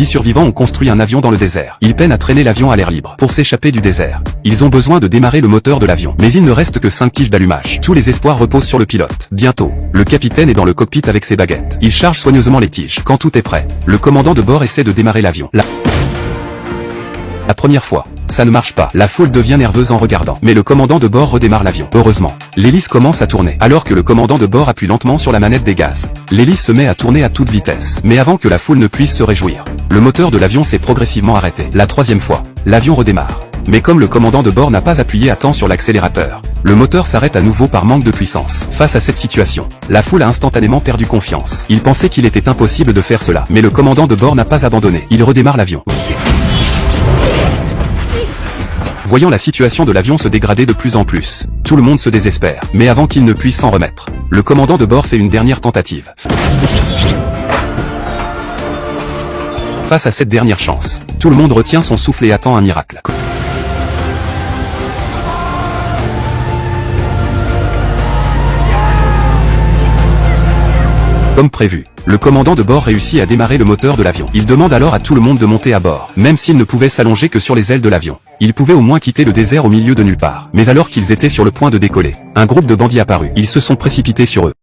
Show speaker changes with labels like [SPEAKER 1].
[SPEAKER 1] Les survivants ont construit un avion dans le désert. Ils peinent à traîner l'avion à l'air libre pour s'échapper du désert. Ils ont besoin de démarrer le moteur de l'avion. Mais il ne reste que 5 tiges d'allumage. Tous les espoirs reposent sur le pilote. Bientôt, le capitaine est dans le cockpit avec ses baguettes. Il charge soigneusement les tiges. Quand tout est prêt, le commandant de bord essaie de démarrer l'avion. La première fois, ça ne marche pas. La foule devient nerveuse en regardant. Mais le commandant de bord redémarre l'avion. Heureusement, l'hélice commence à tourner. Alors que le commandant de bord appuie lentement sur la manette des gaz, l'hélice se met à tourner à toute vitesse. Mais avant que la foule ne puisse se réjouir, le moteur de l'avion s'est progressivement arrêté. La troisième fois, l'avion redémarre. Mais comme le commandant de bord n'a pas appuyé à temps sur l'accélérateur, le moteur s'arrête à nouveau par manque de puissance. Face à cette situation, la foule a instantanément perdu confiance. Il pensait qu'il était impossible de faire cela. Mais le commandant de bord n'a pas abandonné. Il redémarre l'avion. Voyant la situation de l'avion se dégrader de plus en plus, tout le monde se désespère. Mais avant qu'il ne puisse s'en remettre, le commandant de bord fait une dernière tentative. Face à cette dernière chance, tout le monde retient son souffle et attend un miracle. Comme prévu, le commandant de bord réussit à démarrer le moteur de l'avion. Il demande alors à tout le monde de monter à bord. Même s'il ne pouvait s'allonger que sur les ailes de l'avion, il pouvait au moins quitter le désert au milieu de nulle part. Mais alors qu'ils étaient sur le point de décoller, un groupe de bandits apparut. Ils se sont précipités sur eux.